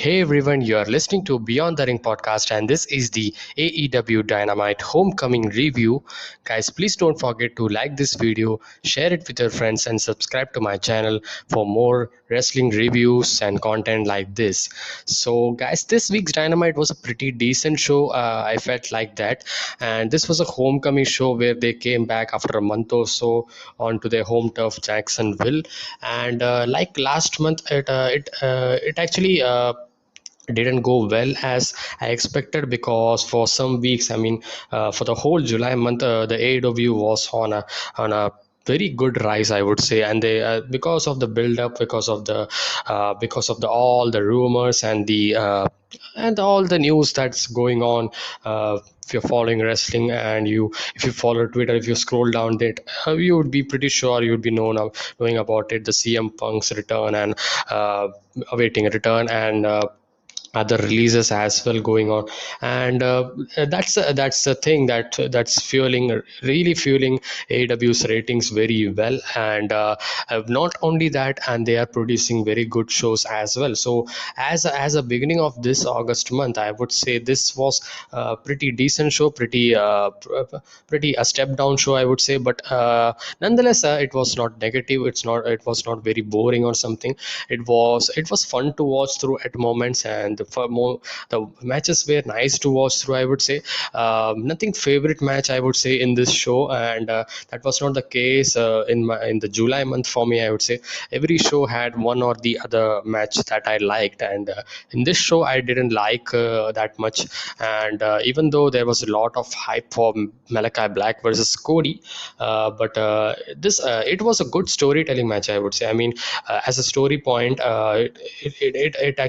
Hey everyone, you are listening to Beyond the Ring podcast, and this is the AEW Dynamite Homecoming review. Guys, please don't forget to like this video, share it with your friends, and subscribe to my channel for more wrestling reviews and content like this. So, guys, this week's Dynamite was a pretty decent show. I felt like that, and this was a homecoming show where they came back after a month or so onto their home turf, Jacksonville, and like last month, it actually. Didn't go well as I expected, because for some weeks, for the whole July month, the AEW was on a very good rise, I would say, and they because of the build up, because of the all the rumors and all the news that's going on. If you're following wrestling, and if you follow Twitter, if you scroll down that, you would be pretty sure you would be knowing about it, the CM Punk's return, and awaiting a return, and other releases as well going on. And that's the thing that's really fueling AW's ratings very well. And not only that, and they are producing very good shows as well. So as a beginning of this August month, I would say this was a pretty decent show, pretty a step down show, I would say. But nonetheless, it was not negative, it was not very boring or something. It was fun to watch through at moments, and the matches were nice to watch through, I would say. Nothing favorite match, I would say, in this show, and that was not the case in the July month for me, I would say. Every show had one or the other match that I liked, and in this show I didn't like that much. And even though there was a lot of hype for Malachi Black versus Cody, but this it was a good storytelling match, I would say. As a story point, it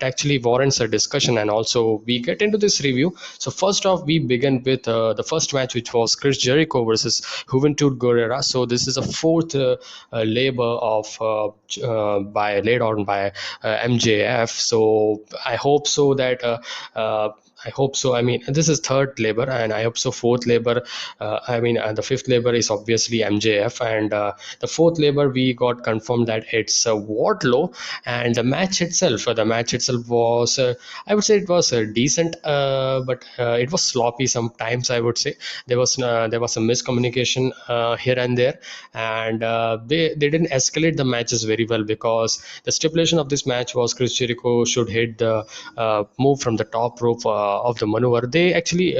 actually warrants a discussion, and also we get into this review. So first off, we begin with the first match, which was Chris Jericho versus Juventud Guerrera. So this is a fourth labor of by laid on by MJF. So I hope so that I hope so. This is third labor, and I hope so fourth labor. The fifth labor is obviously MJF, and the fourth labor we got confirmed that it's Wardlow. And the match itself was, I would say, it was decent, but it was sloppy sometimes, I would say. There was some miscommunication here and there, and they didn't escalate the matches very well, because the stipulation of this match was Chris Jericho should hit the move from the top rope of the maneuver. They actually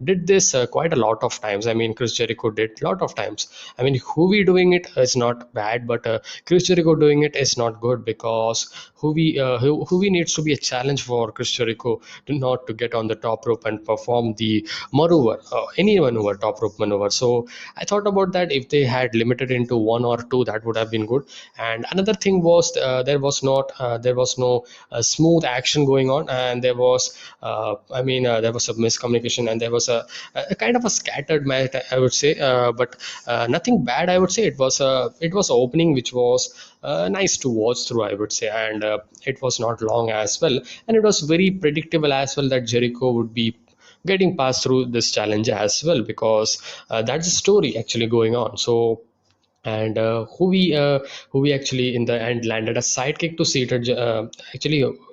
did this quite a lot of times. Chris Jericho did a lot of times. Who doing it is not bad, but Chris Jericho doing it is not good, because who needs to be a challenge for Chris Jericho to get on the top rope and perform the maneuver, any maneuver, top rope maneuver. So I thought about that. If they had limited into one or two, that would have been good. And another thing was, there was no smooth action going on, and there was a miscommunication, and there was a kind of a scattered match, I would say. But nothing bad, I would say. It was an opening which was nice to watch through, I would say. And it was not long as well, and it was very predictable as well that Jericho would be getting passed through this challenge as well, because that's the story actually going on. So, and who we actually in the end landed a sidekick to Cedar.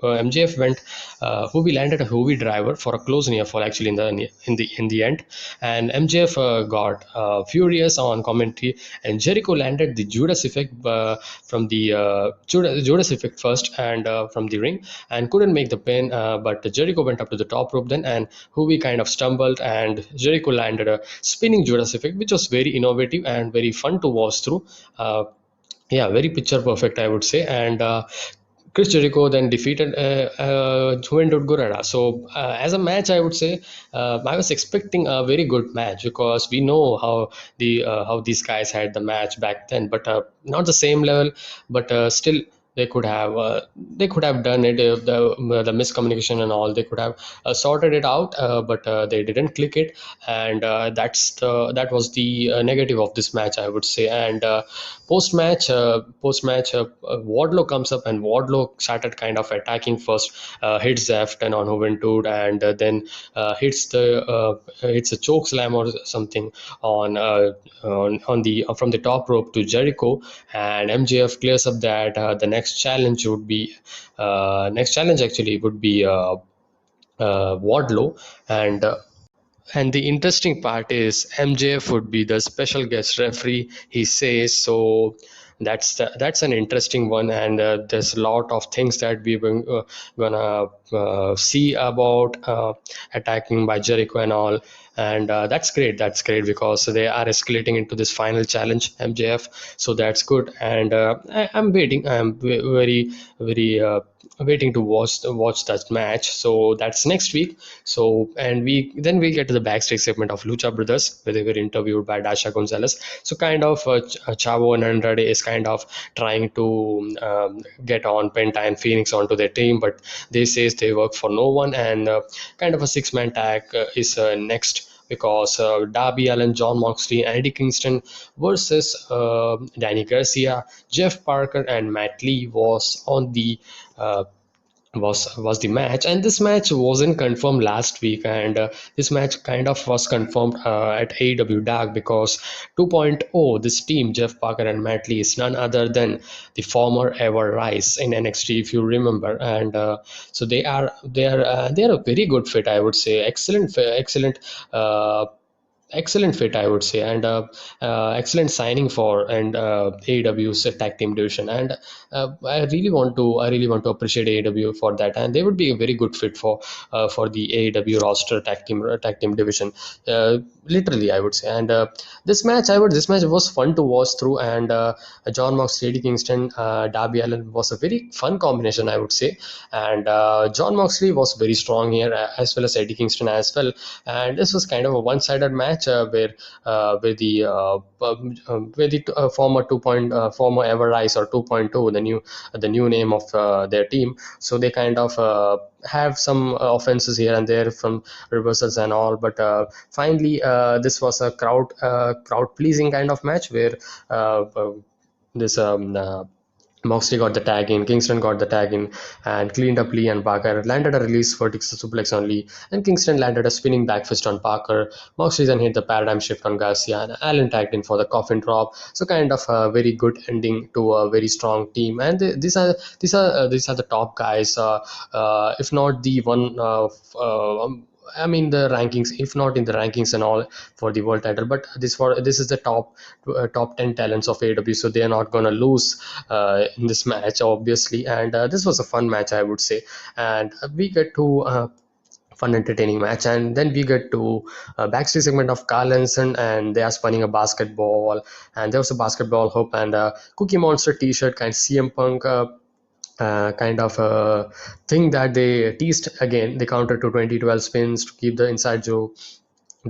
MJF went, who we landed a Hoovy driver for a close near fall, actually, in the end. And MJF got furious on commentary, and Jericho landed the Judas effect from the Judas effect first, and from the ring, and couldn't make the pin. But Jericho went up to the top rope then, and Hoovy kind of stumbled, and Jericho landed a spinning Judas effect, which was very innovative and very fun to watch through. Yeah, very picture perfect, I would say. And Chris Jericho then defeated Juventud Guerrera. So as a match, I would say, I was expecting a very good match, because we know how these guys had the match back then, but not the same level. But still, they could have done it. The miscommunication and all, they could have sorted it out, but they didn't click it. And that was the negative of this match, I would say. And post match, Wardlow comes up, and Wardlow started kind of attacking first, hits Afton on Juventud, and then hits a choke slam or something on the from the top rope to Jericho. And MJF clears up that. The next next challenge actually would be Wardlow, and the interesting part is MJF would be the special guest referee. He says so. That's an interesting one, and there's a lot of things that we were gonna see about attacking by Jericho and all. And that's great. That's great because they are escalating into this final challenge, MJF. So that's good, and I'm waiting. I'm very waiting to watch that match. So that's next week. So and we get to the backstage segment of Lucha Brothers where they were interviewed by Dasha Gonzalez. So kind of Chavo and Andrade is kind of trying to get on Penta and Phoenix onto their team, but they says they work for no one, and kind of a six-man tag is next because Darby Allin, John Moxley, and Eddie Kingston versus Danny Garcia, Jeff Parker, and Matt Lee uh, was the match. And this match wasn't confirmed last week, and this match kind of was confirmed at AEW Dark because 2.0, this team Jeff Parker and Matt Lee is none other than the former ever Rice in NXT, if you remember. And so they are a very good fit, I would say. Excellent fit, I would say, and excellent signing for and AEW's tag team division. And I really want to appreciate AEW for that, and they would be a very good fit for the AEW roster tag team division. Literally, I would say. And this match was fun to watch through, and John Moxley, Eddie Kingston, Darby Allin was a very fun combination, I would say. And John Moxley was very strong here, as well as Eddie Kingston as well. And this was kind of a one-sided match where the former Ever Rise or 2.2, the new name of their team. So they kind of have some offenses here and there from reversals and all, but finally this was a crowd pleasing kind of match where this Moxley got the tag in, Kingston got the tag in, and cleaned up Lee and Parker. Landed a release vertical suplex on Lee, and Kingston landed a spinning back fist on Parker. Moxley then hit the paradigm shift on Garcia, and Allen tagged in for the coffin drop. So kind of a very good ending to a very strong team. And these are the top guys, if not the one. I mean the rankings, if not in the rankings and all for the world title, but this is the top 10 talents of AEW, so they are not gonna lose in this match, obviously. And this was a fun match, I would say, and we get to fun entertaining match. And then we get to a backstage segment of Carl Hansen, and they are spinning a basketball, and there was a basketball hoop and a Cookie Monster t-shirt kind of CM Punk kind of thing that they teased again. They countered to 2012 spins to keep the inside joke.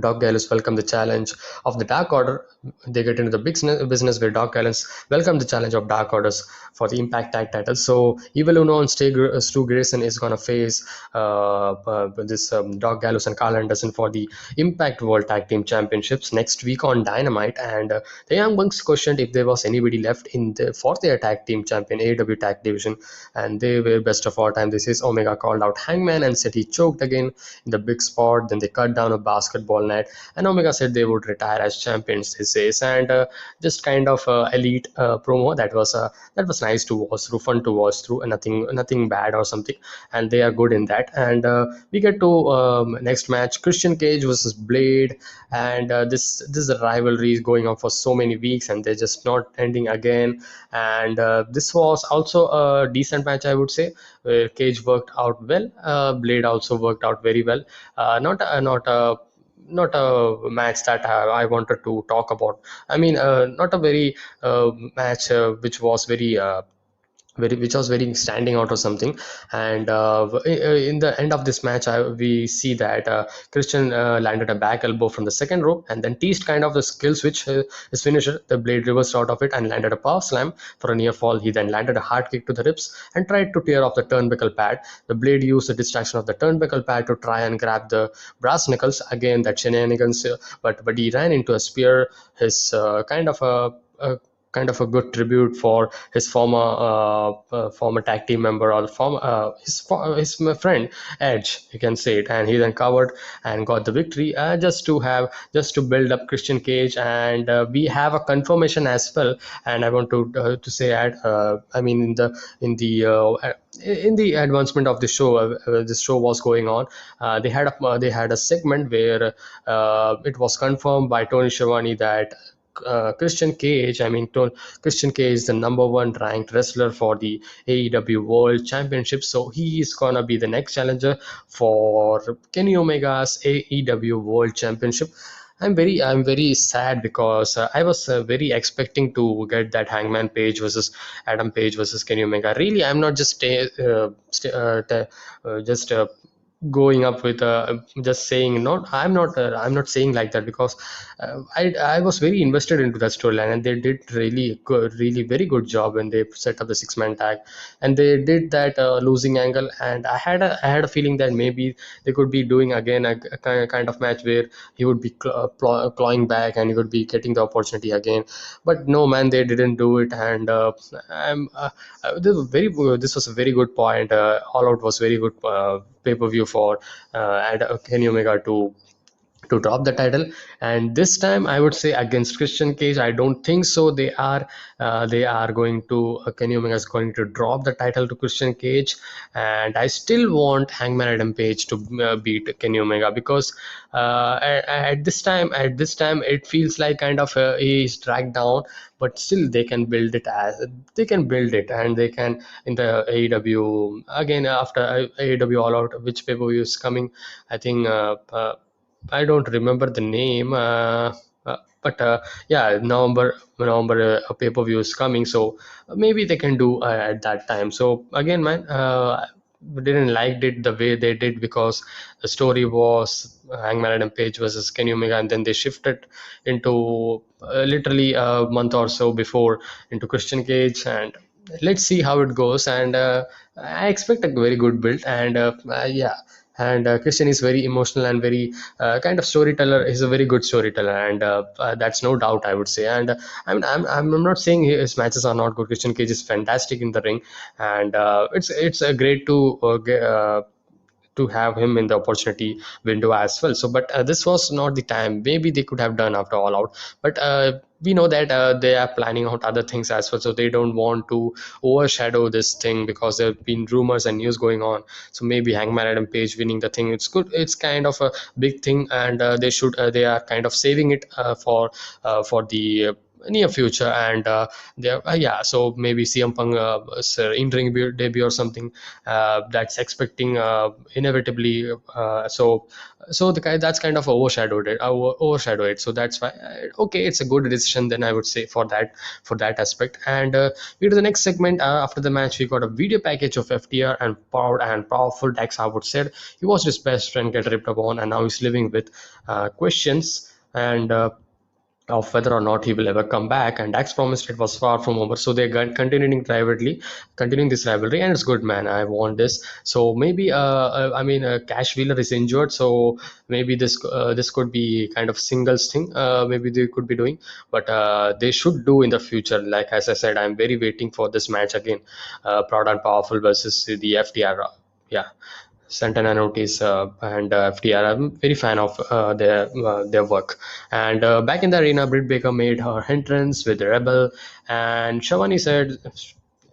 Doc Gallows welcomed the challenge of the Dark Order. They get into the business where Doc Gallows welcomed the challenge of Dark Orders for the Impact Tag title. So Evil Uno and Stu Grayson is going to face this Doc Gallows and Carl Anderson for the Impact World Tag Team Championships next week on Dynamite. And the Young Bucks questioned if there was anybody left for their tag team champion AEW tag division, and they were best of all time. This is Omega called out Hangman and said he choked again in the big spot. Then they cut down a basketball net, and Omega said they would retire as champions, he says. And just kind of elite promo that was nice to watch through, fun to watch through, and nothing bad or something, and they are good in that. And we get to next match, Christian Cage versus Blade. And this is a rivalry going on for so many weeks, and they're just not ending again. And this was also a decent match, I would say, where Cage worked out well, Blade also worked out very well. Not a match that I wanted to talk about. I mean, not a very match which was which was very standing out or something. And in the end of this match, we see that Christian landed a back elbow from the second rope, and then teased kind of the skill switch, his finisher. The Blade reversed out of it and landed a power slam for a near fall. He then landed a hard kick to the ribs and tried to tear off the turnbuckle pad. The Blade used the distraction of the turnbuckle pad to try and grab the brass knuckles. Again, that shenanigans, but he ran into a spear. His kind of a kind of a good tribute for his former tag team member, or former his friend Edge, you can say it. And he then covered and got the victory, just to build up Christian Cage. And we have a confirmation as well. And I want to say that I mean, in the advancement of the show, this show was going on. They had a segment where it was confirmed by Tony Schiavone that Christian Cage, Christian Cage is the number one ranked wrestler for the AEW World Championship. So he is gonna be the next challenger for Kenny Omega's AEW World Championship. I'm very sad because I was very expecting to get that Hangman Page versus Adam Page versus Kenny Omega. Really, I'm not just just going up with just saying, not I'm not saying like that, because I was very invested into that storyline, and they did really very good job when they set up the six-man tag. And they did that losing angle, and I had a feeling that maybe they could be doing again a kind of match where he would be clawing back and he would be getting the opportunity again. But no, man, they didn't do it. And this was a very good point. All Out was very good pay-per-view for Kenny Omega to drop the title. And this time, I would say, against Christian Cage, I don't think so. They are going to Kenny Omega is going to drop the title to Christian Cage. And I still want Hangman Adam Page to beat Kenny Omega, because at this time it feels like kind of he is dragged down. But still, they can build it, and they can, in the AEW again, after AEW All Out, which pay-per-view is coming. I think I don't remember the name, but yeah, November pay-per-view is coming, so maybe they can do at that time. So again, man, didn't like it the way they did, because the story was Hangman Adam Page versus Kenny Omega, and then they shifted into literally a month or so before into Christian Cage. And let's see how it goes. And I expect a very good build. And yeah. And Christian is very emotional and very kind of storyteller. He's a very good storyteller, and that's no doubt, I would say. And I'm not saying his matches are not good. Christian Cage is fantastic in the ring. And it's great to have him in the opportunity window as well. So, but this was not the time. Maybe they could have done after All Out, but we know that they are planning out other things as well. So they don't want to overshadow this thing, because there have been rumors and news going on. So maybe Hangman Adam Page winning the thing, it's good. It's kind of a big thing, and they are kind of saving it for the near future. And yeah, so maybe CM Punk in-ring debut or something that's expecting inevitably. So the guy, that's kind of overshadow it. So that's why, okay, it's a good decision then, I would say, for that aspect. And we to the next segment. After the match, we got a video package of FTR and proud and powerful Dax Harwood said he watched his best friend get ripped upon, and now he's living with questions and of whether or not he will ever come back. And Dax promised it was far from over. So they're continuing this rivalry, and it's good, man. I want this. So maybe Cash Wheeler is injured, so maybe this could be kind of singles thing. Maybe they could be doing, but they should do in the future. Like as I said, I'm very waiting for this match again. Proud and Powerful versus the FTR. Yeah. Santana Notice and FTR. I'm very fan of their work. And back in the arena, Britt Baker made her entrance with the Rebel, and Shivani said,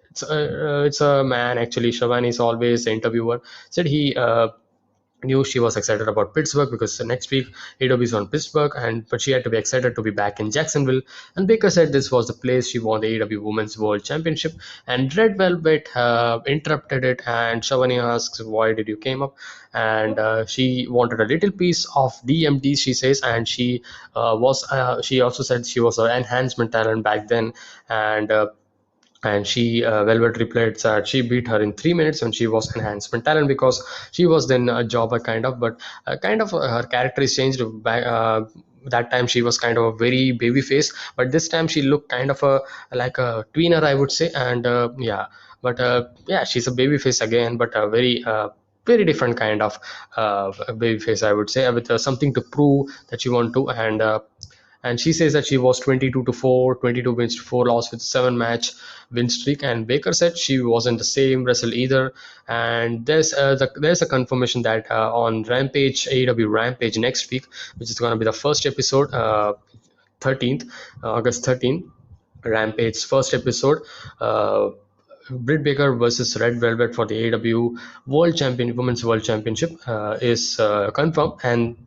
it's a man, actually. Shivani is always the interviewer. Said he knew she was excited about Pittsburgh because the next week AEW is on Pittsburgh, but she had to be excited to be back in Jacksonville. And Baker said this was the place she won the AEW Women's World Championship. And Red Velvet interrupted it, and Shavani asks, "Why did you came up?" And she wanted a little piece of DMD, she says, and she she also said she was an enhancement talent back then. And she Velvet replied that she beat her in 3 minutes when she was enhancement talent, because she was then a jobber kind of. But her character is changed back. That time she was kind of a very baby face, but this time she looked kind of like a tweener, I would say. And yeah, but yeah, she's a baby face again, but a very different kind of baby face, I would say, with something to prove that you want to. And and she says that she was 22 to 4, 22 wins to 4 loss with 7 match win streak. And Baker said she wasn't the same wrestle either. And there's a confirmation that on Rampage, AEW Rampage next week, which is going to be the first episode, 13th, August 13th, Rampage's first episode. Britt Baker versus Red Velvet for the AEW World Champion Women's World Championship is confirmed, and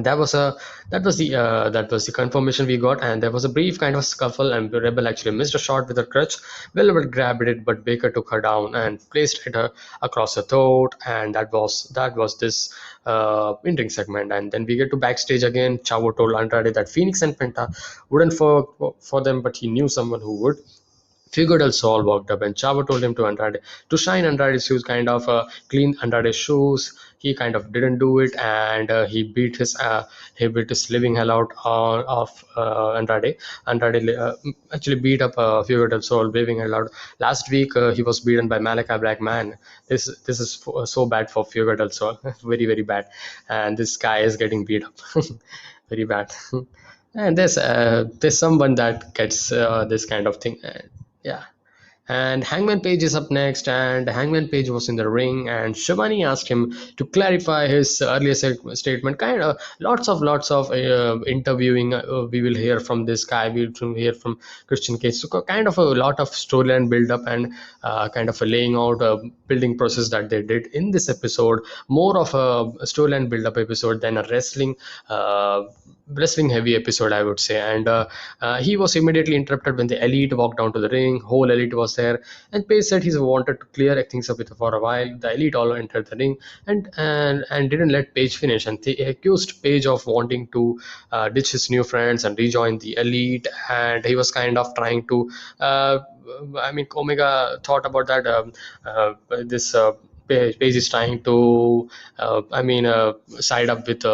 that was the confirmation we got. And there was a brief kind of scuffle, and Rebel actually missed a shot with her crutch. Velvet grabbed it, but Baker took her down and placed it across her throat, and that was this in-ring segment. And then we get to backstage again. Chavo told Andrade that Phoenix and Penta wouldn't for them, but he knew someone who would. Figured Sol walked up, and Chavo told him to shine Andrade's shoes, kind of clean Andrade's shoes. He kind of didn't do it, and he beat his living hell out of Andrade. Andrade actually beat up Figueroa Sol, waving hell out. Last week he was beaten by Malachi Black. Man, this is so bad for Figueroa Sol, very very bad, and this guy is getting beat up, very bad. And there's someone that gets this kind of thing. Yeah. And Hangman Page is up next, and Hangman Page was in the ring, and Shivani asked him to clarify his earlier statement. Kind of lots of interviewing we will hear from this guy. We will hear from Christian Cage. So kind of a lot of storyline build up, and kind of a laying out a building process that they did in this episode. More of a storyline build up episode than a wrestling heavy episode, I would say. And he was immediately interrupted when the Elite walked down to the ring. Whole Elite was there, and Page said he wanted to clear things up with for a while. The Elite all entered the ring, and didn't let Page finish, and they accused Page of wanting to ditch his new friends and rejoin the Elite. And he was kind of trying to I mean, Omega thought about that. This Page is trying to, side up with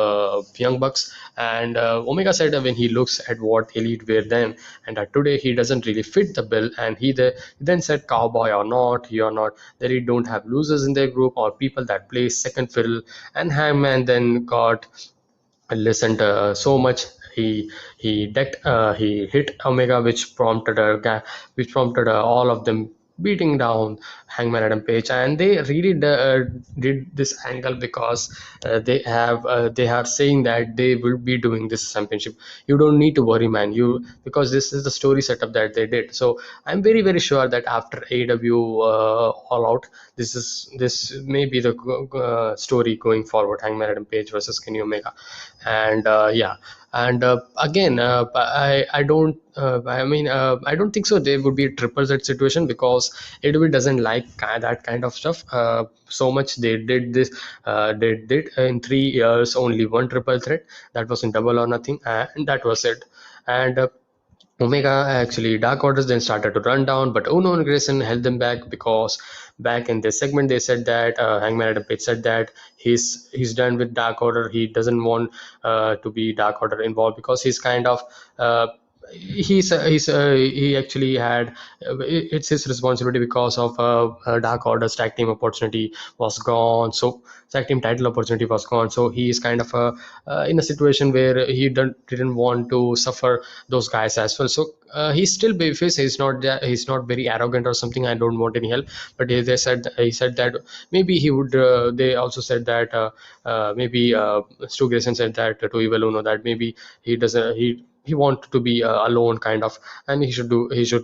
Young Bucks. And Omega said that when he looks at what Elite were then, and today, he doesn't really fit the bill. And he then said, cowboy or not, you're not. They really don't have losers in their group or people that play second fiddle. And Hangman then got listened so much. He hit Omega, which prompted all of them beating down Hangman Adam Page. And they really did this angle because they are saying that they will be doing this championship. You don't need to worry, man. Because this is the story setup that they did. So I'm very very sure that after AEW All Out, this may be the story going forward. Hangman Adam Page versus Kenny Omega, and yeah. And again, I don't think so. There would be a triple threat situation because AEW doesn't like that kind of stuff so much. They did this. They did in 3 years only one triple threat. That was in Double or Nothing, and that was it. And Omega actually Dark Orders then started to run down, but Uno and Grayson held them back because back in this segment they said that Hangman Adam Page said that he's done with Dark Order. He doesn't want to be Dark Order involved because he's kind of uh, he actually had it's his responsibility because of Dark Order's tag team opportunity was gone. So tag team title opportunity was gone. So he is kind of in a situation where he didn't want to suffer those guys as well. So he's still babyface. He's not very arrogant or something. I don't want any help. But he said that maybe he would. They also said that maybe Stu Grayson said that to Evil Uno that maybe he doesn't he wanted to be alone kind of, and he should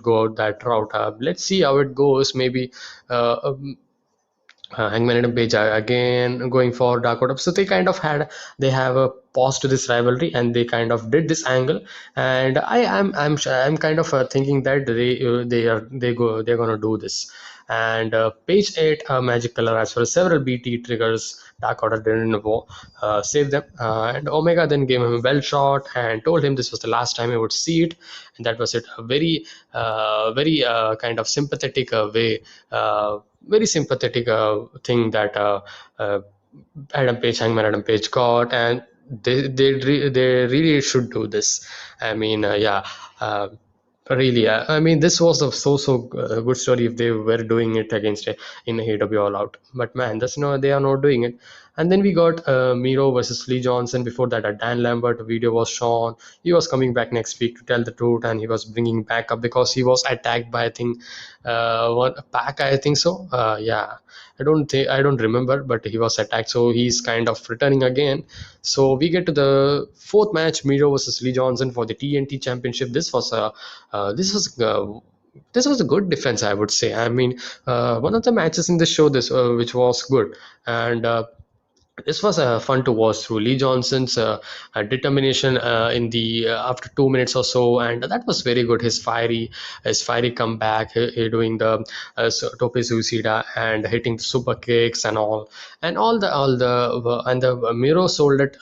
go that route. Let's see how it goes. Maybe uh, um, Hangman and Page are again going for Dark Order. So they have a pause to this rivalry, and they kind of did this angle. And I'm kind of thinking that they're gonna do this. And Page ate a magic color as well as several BT triggers. Dark Order didn't save them, and Omega then gave him a bell shot and told him this was the last time he would see it, and that was it. A very kind of sympathetic way. Very sympathetic thing that Hangman Adam Page got, and they really should do this. I mean, yeah, really. I mean, this was a so good story if they were doing it against in AEW All Out. But man, that's no, they are not doing it. And then we got Miro versus Lee Johnson. Before that, a Dan Lambert video was shown. He was coming back next week to tell the truth, and he was bringing back up because he was attacked by, I think, one pack. I think so. Yeah, I don't remember, but he was attacked, so he's kind of returning again. So we get to the fourth match: Miro versus Lee Johnson for the TNT Championship. This was. This was a good defense, I would say. I mean, one of the matches in the show, this which was good, and this was fun to watch through Lee Johnson's determination in the after 2 minutes or so, and that was very good. His fiery comeback, doing the tope suicida and hitting the super kicks and all the Miro sold it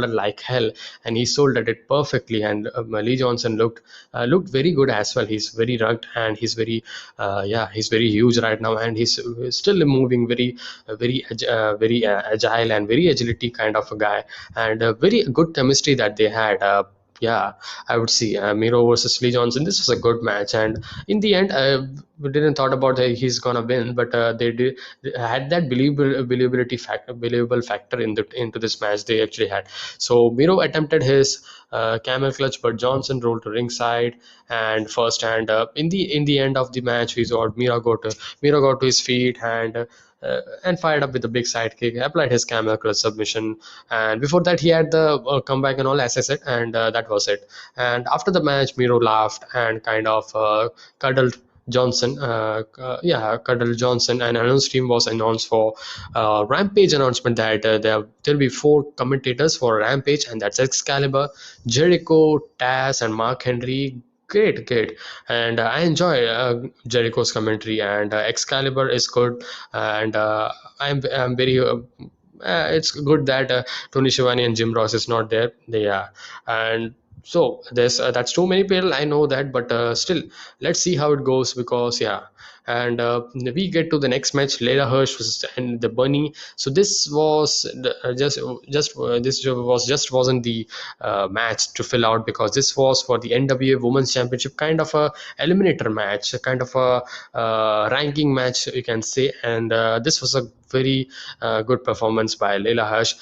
like hell, and he sold it perfectly. And Lee Johnson looked very good as well. He's very rugged, and he's very huge right now, and he's still moving very agile and very agility kind of a guy, and very good chemistry that they had. Yeah, I would see Miro versus Lee Johnson. This was a good match, and in the end, we didn't thought about he's gonna win, but they had that believable factor into this match. They actually had. So Miro attempted his camel clutch, but Johnson rolled to ringside and first, and in the end of the match, we saw Miro got to his feet and fired up with a big sidekick, applied his camel clutch submission, and before that he had the comeback and all, as I said, and that was it. And after the match, Miro laughed and kind of cuddled cuddled Johnson, and announce team was announced for Rampage announcement that there'll be four commentators for Rampage, and that's Excalibur, Jericho, Taz, and Mark Henry. Great, and I enjoy Jericho's commentary, and Excalibur is good, and I'm very. It's good that Tony Schiavone and Jim Ross is not there. They are, and so there's that's too many people. I know that, but still, let's see how it goes because yeah. And we get to the next match, Layla Hirsch versus and the Bunny. So this was this was just wasn't the match to fill out, because this was for the NWA Women's Championship, kind of a eliminator match, a kind of a ranking match, you can say. And this was a very good performance by Layla Hirsch.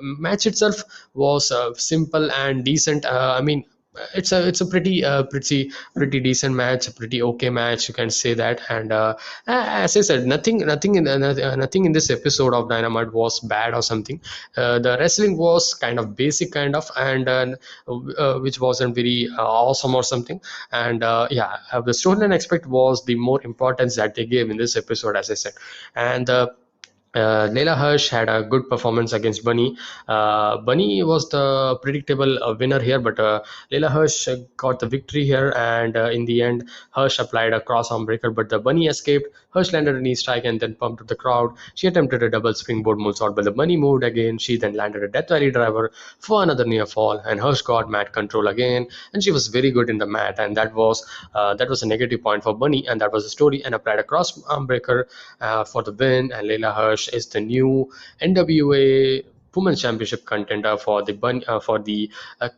Match itself was simple and decent. I mean, it's a pretty decent match, a pretty okay match, you can say that. And as I said, nothing in this episode of Dynamite was bad or something. The wrestling was kind of basic, kind of, and which wasn't very awesome or something. And the storyline aspect was the more importance that they gave in this episode, as I said. And Leila Hirsch had a good performance against Bunny. Bunny was the predictable winner here, but Leila Hirsch got the victory here. And in the end, Hirsch applied a cross arm breaker, but the Bunny escaped. Hirsch landed a knee strike and then pumped up the crowd. She attempted a double springboard moonsault, but the Bunny moved again. She then landed a Death Valley driver for another near fall, and Hirsch got mat control again. And she was very good in the mat, and that was a negative point for Bunny, and that was the story. And applied a cross arm breaker for the win. And Leila Hirsch is the new NWA Women's Championship contender for the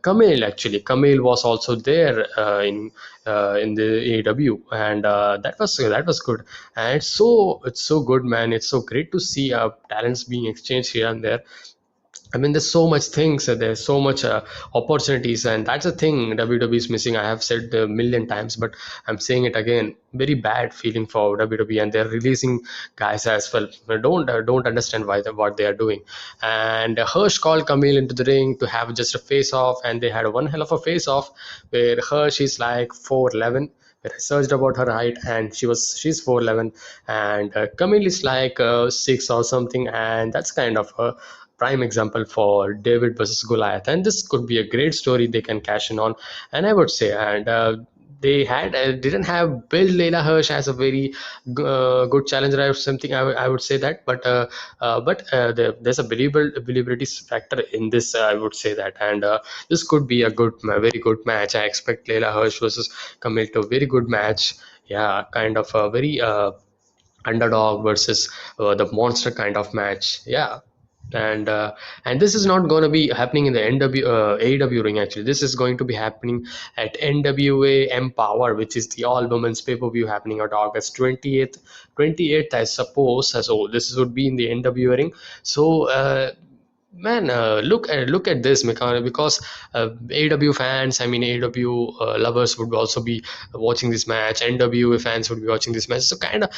Camille. Actually, Camille was also there in the AEW, and that was good. And it's so good, man. It's so great to see talents being exchanged here and there. I mean, there's so much things, there's so much opportunities, and that's the thing WWE is missing. I have said a million times, but I'm saying it again. Very bad feeling for WWE, and they're releasing guys as well. I don't understand what they are doing. And Hirsch called Camille into the ring to have just a face off, and they had one hell of a face off where Hirsch is like 4'11", where I searched about her height, and she's 4'11", and Camille is like 6 or something, and that's kind of a prime example for David versus Goliath. And this could be a great story they can cash in on, and I would say. And they had didn't have Bill Leila Hirsch as a very good challenger or something. I would say that, there's a believability factor in this. I would say that, and this could be a very good match. I expect Leila Hirsch versus Camille to a very good match. Yeah, kind of a very underdog versus the monster kind of match. Yeah. And this is not going to be happening in the AEW ring. Actually, this is going to be happening at NWA Empower, which is the all women's pay-per-view happening on August 28th, I suppose. So this would be in the NWA ring. So man, look at this, because AW fans, I mean AW lovers would also be watching this match. NWA fans would be watching this match. So kind of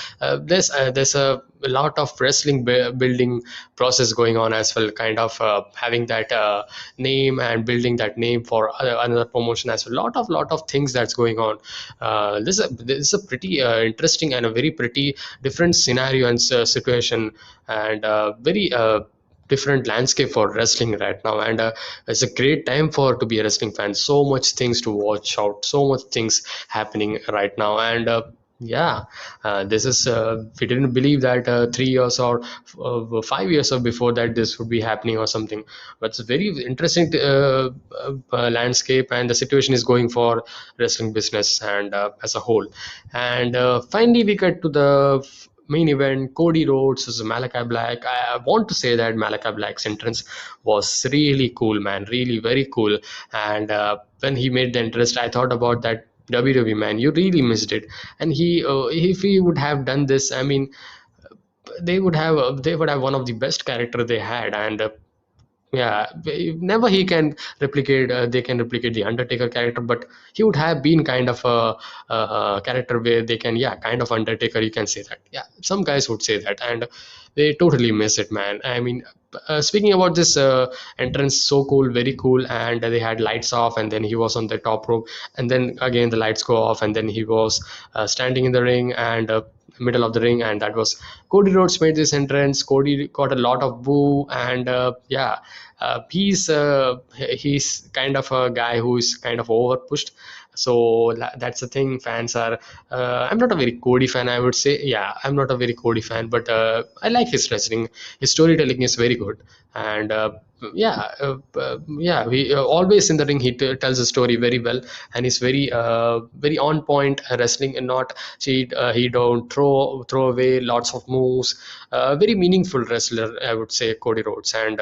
there's a lot of wrestling building process going on as well. Kind of having that name and building that name for another promotion as well. Lot of things that's going on. This is a pretty interesting and a very pretty different scenario and situation, and very different landscape for wrestling right now. And it's a great time for to be a wrestling fan. So much things to watch out, so much things happening right now. And yeah, this is we didn't believe that 3 years or 5 years or before that this would be happening or something. But it's a very interesting landscape, and the situation is going for wrestling business and as a whole. And finally we get to the main event, Cody Rhodes versus Malachi Black. I want to say that Malachi Black's entrance was really cool, man, really very cool. And when he made the entrance, I thought about that WWE, man, you really missed it. And if he would have done this, I mean, they would have one of the best character they had. And yeah, never he can replicate they can replicate the Undertaker character, but he would have been kind of a character where they can, yeah, kind of Undertaker, you can say that. Yeah, some guys would say that. And they totally miss it, man. I mean, speaking about this entrance, so cool, very cool. And they had lights off, and then he was on the top rope, and then again the lights go off, and then he was standing in the ring, and middle of the ring. And that was Cody Rhodes made this entrance. Cody got a lot of boo. And yeah, he's kind of a guy who is kind of over pushed. So that's the thing. Fans are. I'm not a very Cody fan, I would say. Yeah, I'm not a very Cody fan, but I like his wrestling. His storytelling is very good. And yeah, we always in the ring he tells a story very well, and he's very on point wrestling, and not cheat. He don't throw away lots of moves. Very meaningful wrestler, I would say, Cody Rhodes. And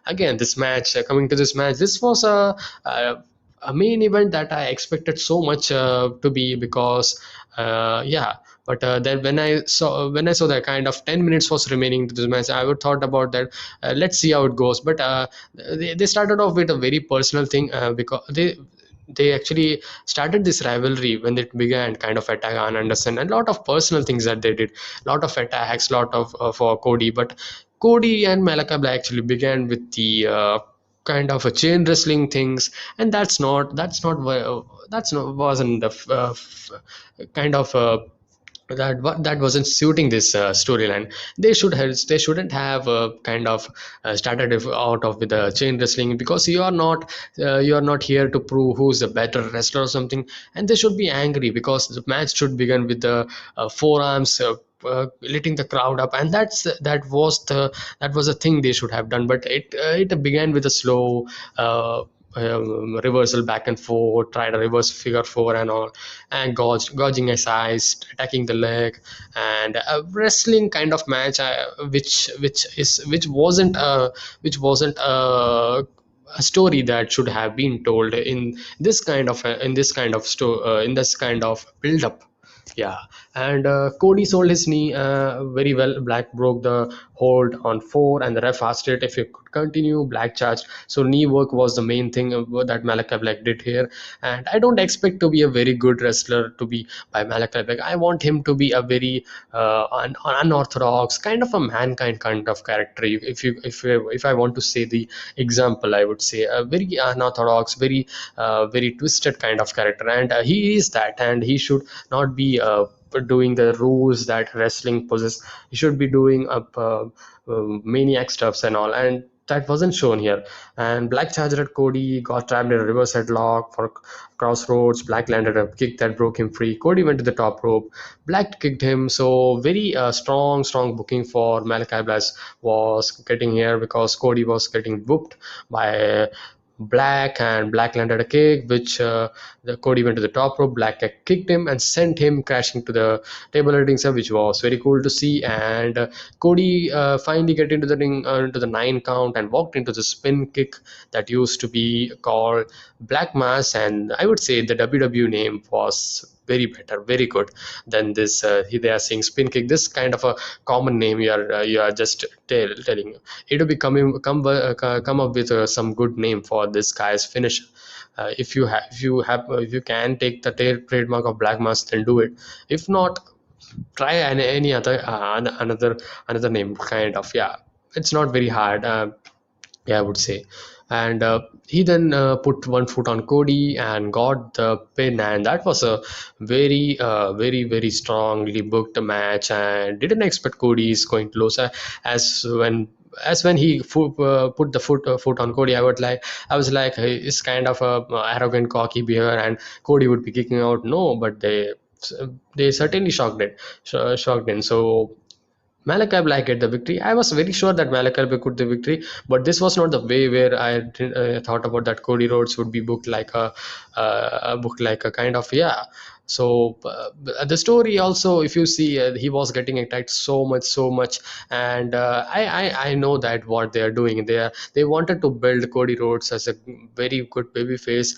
again, this match, coming to this match, this was a main event that I expected so much to be, because yeah. But then when I saw that kind of 10 minutes was remaining to this match, I would thought about that. Let's see how it goes. But they started off with a very personal thing, because they actually started this rivalry when it began, kind of attack on Anderson, and a lot of personal things that they did, a lot of attacks, lot of for Cody. But Cody and Malachi Black actually began with the kind of a chain wrestling things, and that's not wasn't the kind of that wasn't suiting this storyline. They shouldn't have kind of started out of with the chain wrestling, because you are not here to prove who's the better wrestler or something. And they should be angry, because the match should begin with the forearms, letting the crowd up. And that was the thing they should have done. But it began with a slow reversal back and forth, tried a reverse figure four and all, and gouging his eyes, attacking the leg. And a wrestling kind of match, which wasn't a story that should have been told in this kind of build up. Yeah. And Cody sold his knee very well. Black broke the hold on four, and the ref asked it if it could continue. Black charged. So knee work was the main thing that Malachi Black did here. And I don't expect to be a very good wrestler to be by Malachi Black. I want him to be a very unorthodox, kind of a mankind kind of character. If I want to say the example, I would say a very unorthodox, very twisted kind of character. And he is that, and he should not be doing the rules that wrestling possesses. He should be doing maniac stuffs and all, and that wasn't shown here. And Black charged at Cody, got trapped in a reverse headlock for Crossroads. Black landed a kick that broke him free. Cody went to the top rope. Black kicked him. So very strong booking for Malachi Black was getting here, because Cody was getting whooped by Black, and Black landed a kick, which the Cody went to the top rope. Black kicked him and sent him crashing to the table rating sub, which was very cool to see. And Cody finally get into the ring into the 9 count and walked into the spin kick that used to be called Black Mass. And I would say the WWE name was very better, very good than this. They are saying spin kick. This kind of a common name you are just telling. It will be come up with some good name for this guy's finish. If you can take the trademark of Black Mass, then do it. If not, try any other another name, kind of. Yeah, it's not very hard. Yeah, I would say. And he then put one foot on Cody and got the pin, and that was a very strongly booked match. And didn't expect Cody is going to lose. As when he put the foot on Cody, I was like, hey, it's kind of a arrogant, cocky behavior, and Cody would be kicking out. No, but they certainly shocked him. So Malachi Black get the victory. I was very sure that Malachi Black could the victory, but this was not the way where thought about that Cody Rhodes would be booked like a kind of, yeah. So the story also, if you see, he was getting attacked so much, and I know that what they are doing. They wanted to build Cody Rhodes as a very good baby face.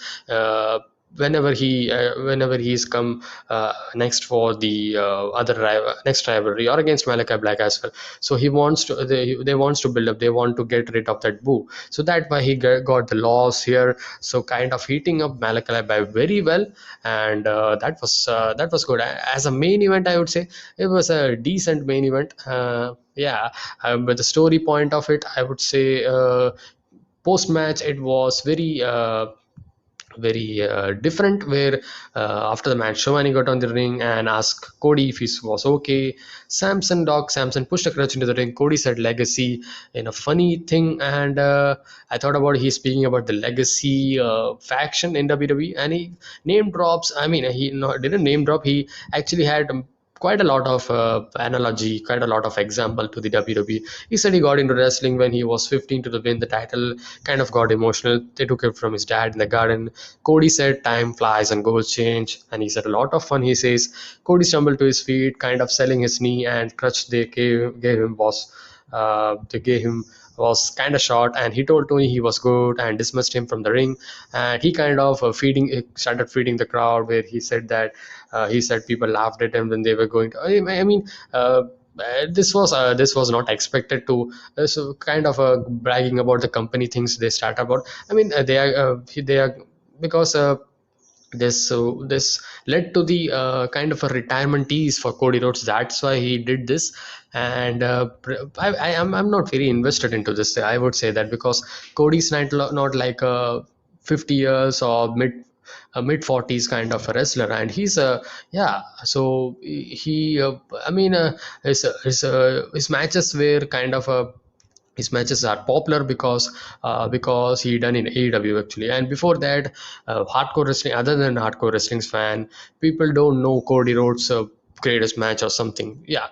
Whenever he's come next for the next rivalry or against Malachi Black as well. So they wants to build up, they want to get rid of that boo. So that why he got the loss here. So kind of heating up Malachi Black very well. And that was good. As a main event, I would say it was a decent main event. Yeah, but the story point of it, I would say, post match it was very different, where after the match Shivani got on the ring and asked Cody if he was okay. Samson pushed a crutch into the ring. Cody said legacy in a funny thing. And I thought about he speaking about the legacy faction in WWE, and he name drops. I mean, he didn't name drop, he actually had quite a lot of analogy, quite a lot of example to the WWE. He said he got into wrestling when he was 15 to win the title, kind of got emotional. They took it from his dad in the garden. Cody said time flies and goals change. And he said a lot of fun. He says Cody stumbled to his feet, kind of selling his knee, and crutch gave him they gave him was kind of short, and he told Tony he was good and dismissed him from the ring. And he kind of started feeding the crowd, where he said people laughed at him when they were going to. I mean, this was not expected to. So kind of bragging about the company things they start about. I mean, they are because. This led to the kind of a retirement tease for Cody Rhodes. That's why he did this. And I'm not very invested into this. I would say that because Cody's not like a 50 years or mid 40s kind of a wrestler, and he's a, yeah. So he I mean, his matches were kind of a his matches are popular because he done in AEW actually. And before that, hardcore wrestling, other than hardcore wrestling's fan, people don't know Cody Rhodes' greatest match or something. Yeah,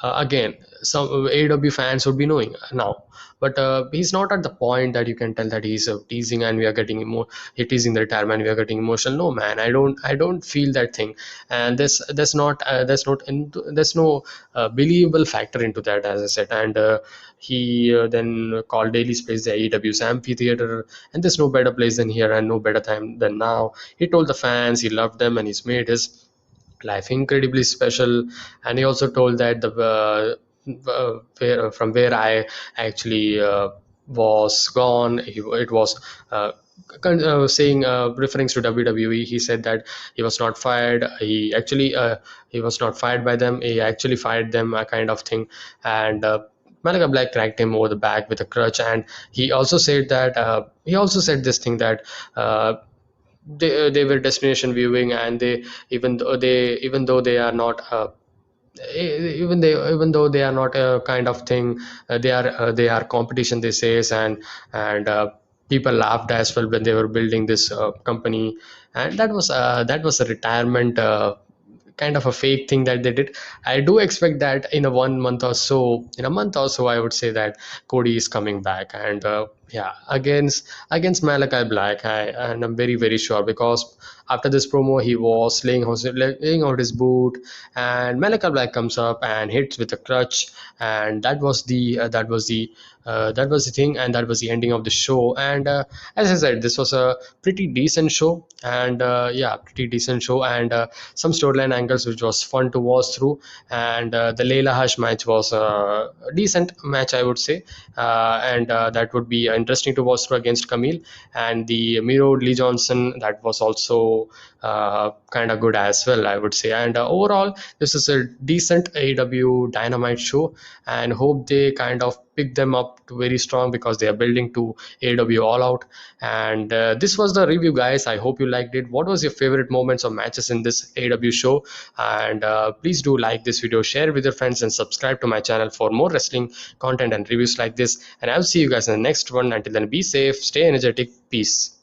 again, some AEW fans would be knowing now, but he's not at the point that you can tell that he's teasing and we are getting he teasing the retirement, we are getting emotional. No, man, I don't feel that thing. And there's no believable factor into that, as I said. And he then called Daily's place the AEW's amphitheater, and there's no better place than here and no better time than now. He told the fans he loved them and he's made his life incredibly special. And he also told that from where I actually was gone, it was saying referring to WWE. He said that he was not fired. He was not fired by them. He actually fired them, a kind of thing. And Malachi Black cracked him over the back with a crutch. And he also said this thing that they were destination viewing, and they even though they are not even though they are not a kind of thing, they are competition, they says. And people laughed as well when they were building this company. And that was a retirement kind of a fake thing that they did. I do expect that in a month or so, I would say that Cody is coming back. And Yeah, against Malachi Black, and I'm very sure because after this promo he was laying out his boot, and Malachi Black comes up and hits with a crutch, and that was the thing, and that was the ending of the show. And as I said, this was a pretty decent show, and yeah, pretty decent show, and some storyline angles which was fun to watch through, and the Layla Hush match was a decent match, I would say, and that would be interesting to watch through against Camille, and the Miro Lee Johnson, that was also kind of good as well, I would say. And overall, this is a decent AEW Dynamite show, and hope they kind of pick them up to very strong because they are building to AEW All Out. And this was the review, guys. I hope you liked it. What was your favorite moments or matches in this AEW show? And please do like this video, share with your friends, and subscribe to my channel for more wrestling content and reviews like this. And I'll see you guys in the next one. Until then, be safe, stay energetic, peace.